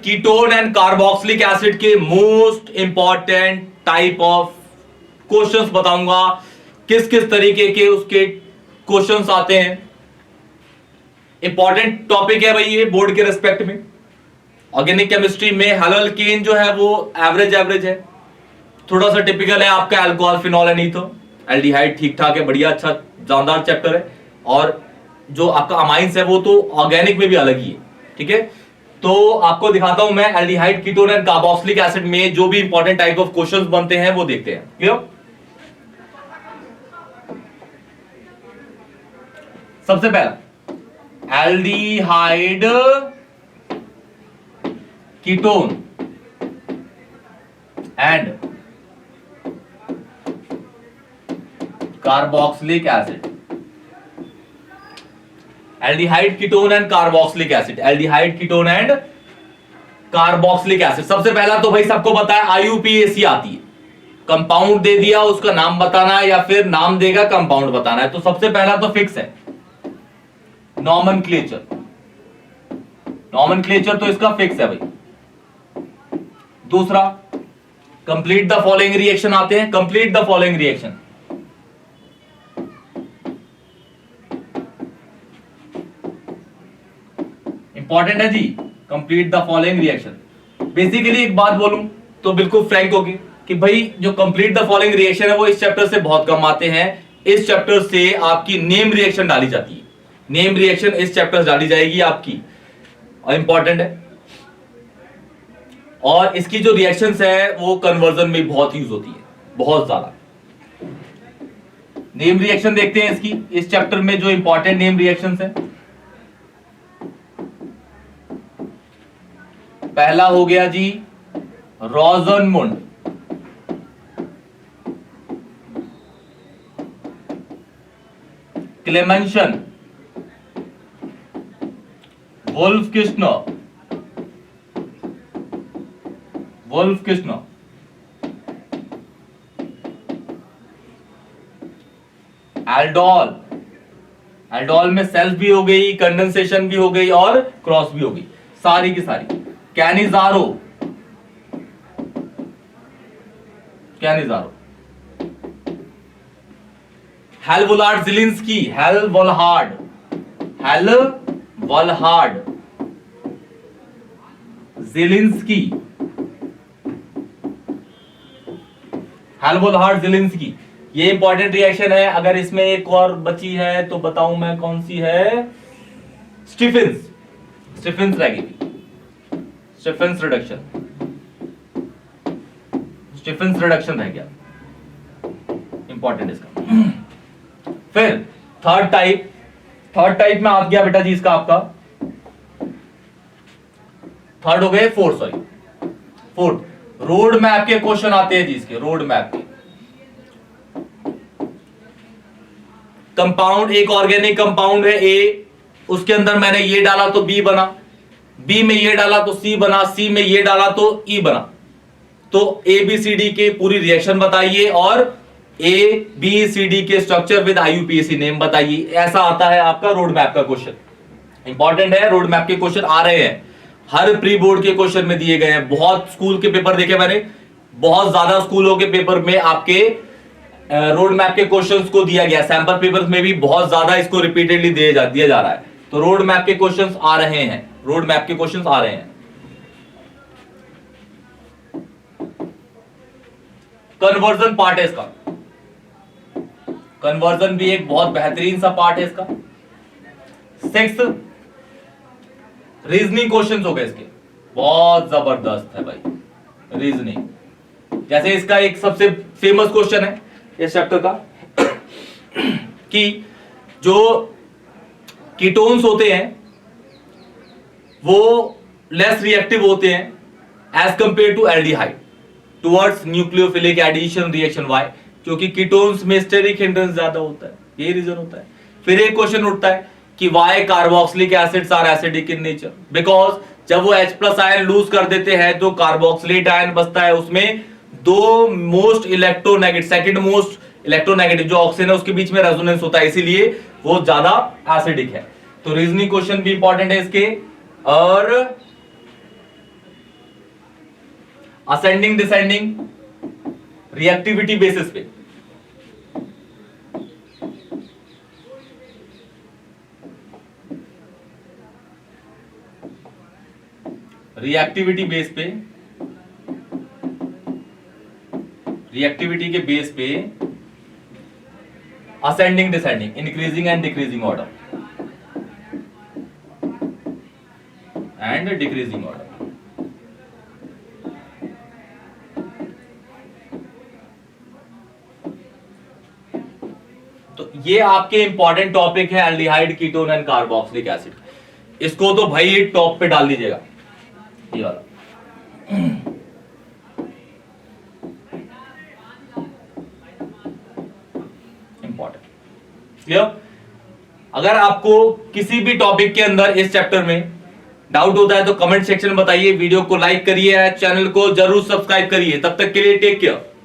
Ketone and carboxylic acid के most important type of questions बताऊंगा, किस किस तरीके के उसके क्वेश्चंस आते हैं। इंपॉर्टेंट टॉपिक है भाई ये बोर्ड के रेस्पेक्ट में। ऑर्गेनिक केमिस्ट्री में हेलोअल्केन जो है वो एवरेज है, थोड़ा सा टिपिकल है आपका alcohol phenol and ether. Aldehyde ठीक ठाक है, बढ़िया अच्छा जानदार चैप्टर है। और जो आपका अमाइंस है वो तो ऑर्गेनिक में भी अलग ही है, ठीक है। तो आपको दिखाता हूं मैं aldehyde, ketone and carboxylic acid में जो भी इंपॉर्टेंट टाइप ऑफ क्वेश्चंस बनते हैं वो देखते हैं। क्लियर? सबसे पहला aldehyde ketone and carboxylic acid. Aldehyde ketone and carboxylic acid, aldehyde ketone and carboxylic acid. सबसे पहला तो भाई सबको पता है आईयूपीएसी आती है। कंपाउंड दे दिया, उसका नाम बताना है या फिर नाम देगा कंपाउंड बताना है। तो सबसे पहला तो फिक्स है नॉमेनक्लेचर। नॉमेनक्लेचर तो इसका फिक्स है भाई। दूसरा कंप्लीट द फॉलोइंग रिएक्शन आते हैं। Complete the following reaction, important है जी। Complete the following reaction basically एक बात बोलूं तो बिल्कुल फ्रैंक होगी कि भाई जो कंप्लीट द फॉलोइंग रिएक्शन है वो इस चैप्टर से बहुत कम आते हैं। इस चैप्टर से आपकी नेम रिएक्शन डाली जाती है। नेम रिएक्शन इस चैप्टर से डाली जाएगी आपकी, और इंपॉर्टेंट है। और इसकी जो रिएक्शंस है वो कन्वर्जन में बहुत यूज होती है, बहुत ज्यादा। नेम रिएक्शन देखते हैं इसकी, इस चैप्टर में जो इंपॉर्टेंट नेम रिएक्शंस है। पहला हो गया जी रोजनमुंड, क्लेमेंशन, वुल्फ-किस्चनर, एल्डोल। एल्डोल में सेल्फ भी हो गई, कंडेंसेशन भी हो गई और क्रॉस भी हो गई, सारी की सारी। Cannizzaro, Hell Volhard Zelinsky, Hell Volhard Zelinsky, Hell Volhard Zelinsky. ये इंपॉर्टेंट रिएक्शन है। अगर इसमें एक और बची है तो बताऊं मैं कौन सी है? स्टीफेंस रहेगी, स्टीफेंस रिडक्शन रह गया, इंपॉर्टेंट इसका। फिर थर्ड टाइप में आ गया बेटा जी इसका, आपका थर्ड हो गए, फोर्थ रोड मैप के क्वेश्चन आते हैं जी। इसके रोड मैप के कंपाउंड, एक ऑर्गेनिक कंपाउंड है ए, उसके अंदर मैंने ये डाला तो बी बना, बी में ये डाला तो सी बना, सी में ये डाला तो ई बना। तो ए बी सी डी के पूरी रिएक्शन बताइए और ए बी सी डी के स्ट्रक्चर विद आईयूपीएसी नेम बताइए। ऐसा आता है आपका रोड मैप का क्वेश्चन। इंपॉर्टेंट है, रोड मैप के क्वेश्चन आ रहे हैं, हर प्री बोर्ड के क्वेश्चन में दिए गए हैं। बहुत स्कूल के पेपर देखे मैंने, बहुत ज्यादा स्कूलों के पेपर में आपके रोड मैप के क्वेश्चंस को दिया गया। सैंपल पेपर्स में भी बहुत ज्यादा इसको रिपीटेडली दिया जा रहा है। तो रोड मैप के क्वेश्चंस आ रहे हैं, रोड मैप के क्वेश्चंस आ रहे हैं। कन्वर्जन पार्ट है इसका, कन्वर्जन भी एक बहुत बेहतरीन सा पार्ट है इसका। 6 रीजनिंग क्वेश्चंस हो गए इसके, बहुत जबरदस्त है भाई रीजनिंग। जैसे इसका एक सबसे फेमस क्वेश्चन है इस चैप्टर का कि जो कीटोन्स होते हैं वो लेस रिएक्टिव होते हैं as compare to aldehyde towards nucleophilic addition reaction. Why? क्योंकि कीटोन्स में स्टेरिक हिंड्रेंस ज्यादा होता है, ये रीजन होता है। फिर एक क्वेश्चन उठता है कि why carboxylic acids are acidic in nature? Because जब वो H+ आयन लूज कर देते हैं तो कार्बोक्सिलेट आयन बचता है, उसमें दो most electronegative, second most electronegative जो ऑक्सीजन है उसके बीच में रेजोनेंस होता है, इसीलिए वो ज्यादा एसिडिक है। तो रीजनिंग क्वेश्चन भी इंपॉर्टेंट है इसके। और असेंडिंग डिसेंडिंग रिएक्टिविटी बेसिस पे। रिएक्टिविटी बेस पे, रिएक्टिविटी के बेस पे ascending descending, increasing and decreasing order and decreasing order. तो ये आपके इंपॉर्टेंट टॉपिक है aldehyde, ketone and carboxylic acid. इसको तो भाई टॉप पे डाल दीजिएगा ये वाला। Important, clear? अगर आपको किसी भी टॉपिक के अंदर इस चैप्टर में डाउट होता है तो कमेंट सेक्शन में बताइए, वीडियो को लाइक करिए, चैनल को जरूर सब्सक्राइब करिए। तब तक के लिए टेक केयर।